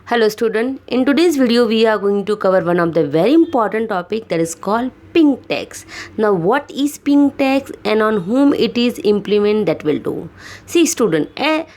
Hello student, in today's video we are going to cover one of the very important topic that is called pink tax. Now what is pink tax and on whom it is implemented, that will do. See student,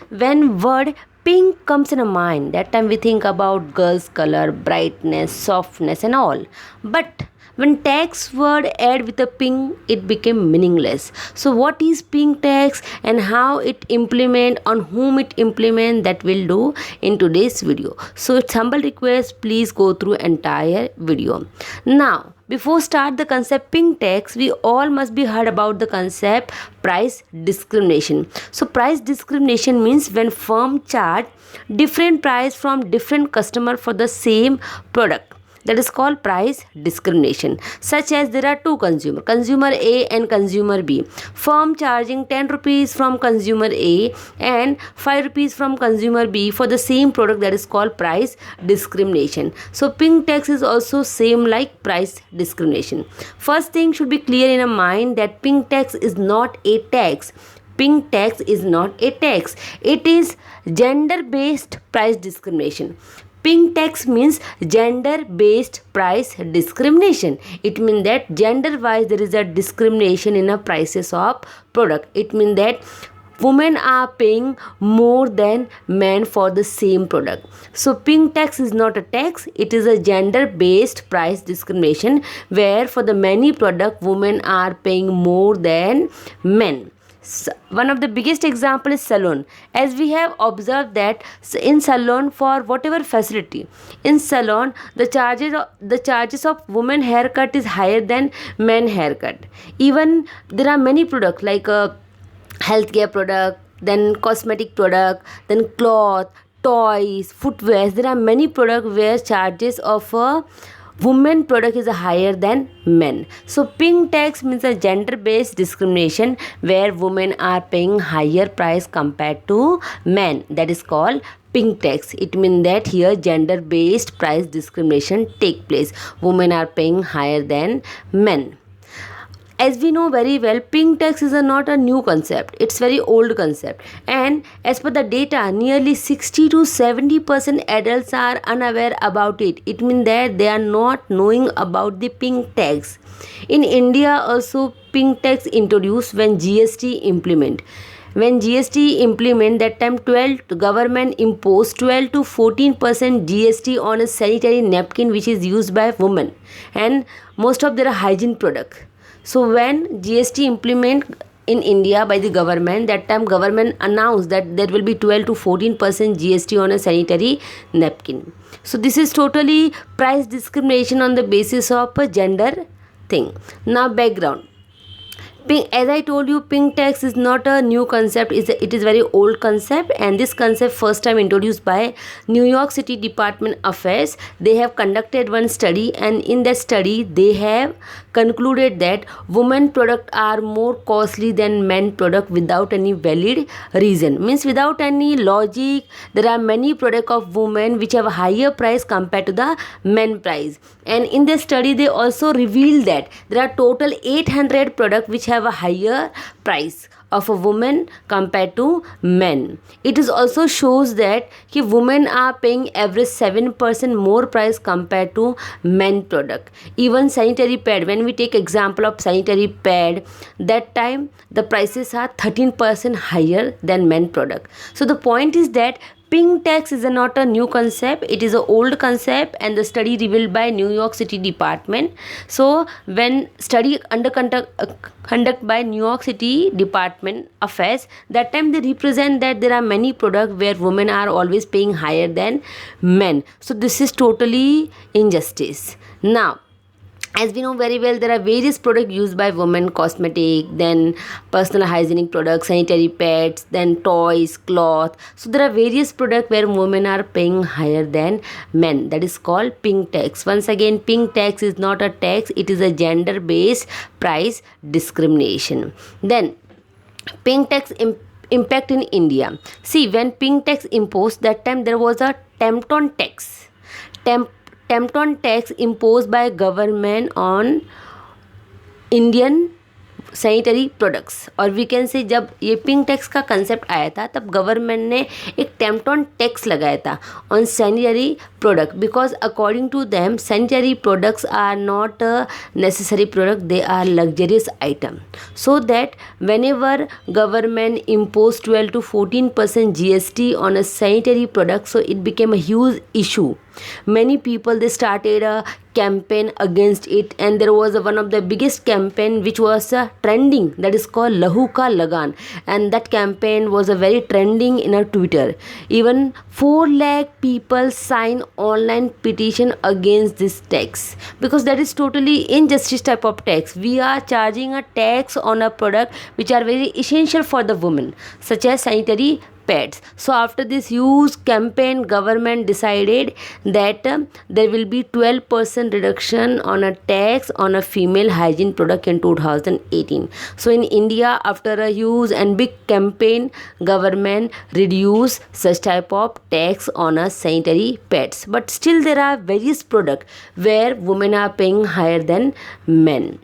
when word pink comes in a mind, that time we think about girls color, brightness, softness and all. But when tax word add with a pink, it became meaningless. So what is pink tax and how it implement, on whom it implement, that will do in today's video. So it's humble request, please go through entire video. Now before start the concept pink tax, we all must be heard about the concept price discrimination. So price discrimination means when firm charge different price from different customer for the same product, that is called price discrimination. Such as there are two consumer A and consumer B. Firm charging 10 rupees from consumer A and 5 rupees from consumer B for the same product, that is called price discrimination. So pink tax is also same like price discrimination. First thing should be clear in a mind that pink tax is not a tax. Pink tax is not a tax. It is gender based price discrimination. Pink tax means gender based price discrimination. It means that gender wise there is a discrimination in the prices of product. It means that women are paying more than men for the same product. So pink tax is not a tax, it is a gender based price discrimination where for the many product women are paying more than men. One of the biggest example is salon. As we have observed that in salon, for whatever facility in salon, the charges of women haircut is higher than men haircut. Even there are many products like healthcare product, then cosmetic product, then cloth, toys, footwear. There are many products where charges of women product is higher than men. So pink tax means a gender based discrimination where women are paying higher price compared to men, that is called pink tax. It means that here gender based price discrimination take place, women are paying higher than men. As we know very well, pink tax is not a new concept, it's very old concept, and as per the data nearly 60 to 70% adults are unaware about it. It means that they are not knowing about the pink tax. In India also pink tax introduced when GST implement. When GST implement, that time government imposed 12 to 14% GST on a sanitary napkin which is used by women and most of their hygiene product. So when GST implement in India by the government, that time government announced that there will be 12 to 14% GST on a sanitary napkin. So this is totally price discrimination on the basis of a gender thing. Now background. As I told you, pink tax is not a new concept, it is very old concept, and this concept first time introduced by New York City Department of Affairs. They have conducted one study, and in that study they have concluded that women product are more costly than men product without any valid reason. Means without any logic, there are many product of women which have a higher price compared to the men price. And in this study they also revealed that there are total 800 products which have a higher price of a woman compared to men. It is also shows that women are paying average 7% more price compared to men product. Even sanitary pad, when we take example of sanitary pad, that time the prices are 13% higher than men product. So the point is that pink tax is not a new concept, it is an old concept, and the study revealed by New York City Department. So when study conduct by New York City Department Affairs, that time they represent that there are many products where women are always paying higher than men. So this is totally injustice. Now as we know very well, there are various products used by women, cosmetic, then personal hygienic products, sanitary pads, then toys, cloth. So there are various products where women are paying higher than men. That is called pink tax. Once again, pink tax is not a tax, it is a gender based price discrimination. Then pink tax impact in India. See, when pink tax imposed, that time there was a Tempton tax. Tempton tax imposed by government on Indian sanitary products, और we can say जब ये pink tax का concept आया था तब government ने एक टेम्पटॉन tax लगाया था on sanitary product, because according to them sanitary products are not necessary product, they are luxurious item. So that whenever government imposed 12 to 14% GST on a sanitary product, so it became a huge issue. Many people, they started a campaign against it, and there was one of the biggest campaign which was trending, that is called Lahu Ka Lagan, and that campaign was a very trending in a Twitter. Even 4 lakh people sign online petition against this tax, because that is totally injustice type of tax. We are charging a tax on a product which are very essential for the women, such as sanitary pads. So after this huge campaign, government decided that there will be 12% reduction on a tax on a female hygiene product in 2018. So in India, after a huge and big campaign, government reduced such type of tax on a sanitary pads, but still there are various products where women are paying higher than men.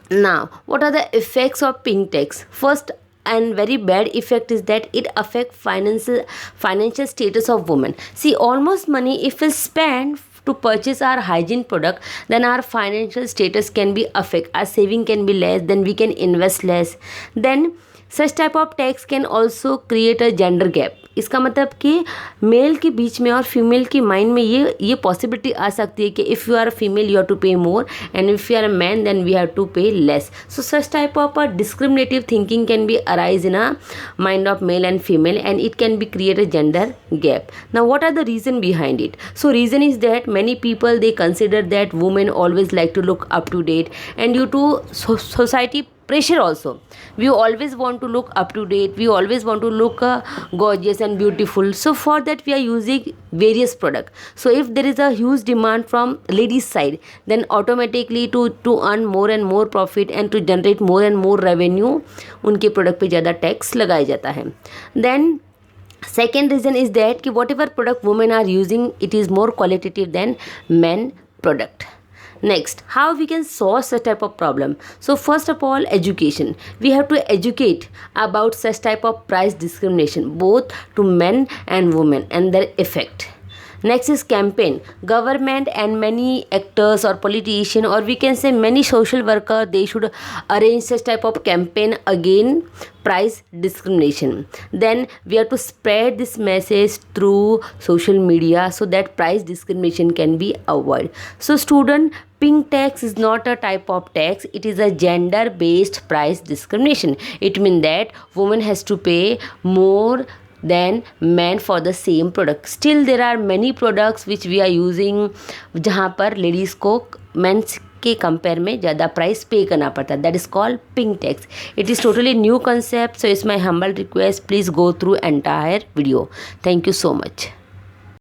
Now, what are the effects of pink tax? First and very bad effect is that it affect financial status of women. See, almost money if we spend to purchase our hygiene product, then our financial status can be affect, our saving can be less, then we can invest less. Then such type of tax can also create a gender gap. इसका मतलब कि mail के बीच में और female की mind में ये possibility आ सकती है कि if you are a female you have to pay more, and if you are a man then we have to pay less. So such type of a discriminative thinking can be arise in a mind of male and female, and it can be create a gender gap. Now what are the reason behind it? So reason is that many people, they consider that women always like to look up to date, and due to society pressure also, we always want to look up to date, we always want to look gorgeous and beautiful. So for that we are using various products. So if there is a huge demand from ladies side, then automatically to earn more and more profit and to generate more and more revenue, उनके product पे ज़्यादा tax लगाया जाता है. Then second reason is that कि whatever product women are using, it is more qualitative than men product. Next, how we can solve such type of problem? So first of all, education. We have to educate about such type of price discrimination both to men and women and their effect. Next is campaign. Government and many actors or politician, or we can say many social worker, they should arrange such type of campaign against price discrimination. Then we have to spread this message through social media so that price discrimination can be avoided. So student, pink tax is not a type of tax, it is a gender based price discrimination. It means that woman has to pay more than men for the same product. Still there are many products which we are using जहाँ पर ladies को mains के compare में ज़्यादा price पे करना पड़ता है. That is called pink tax. It is totally new concept, so it's my humble request, please go through entire video. Thank you so much.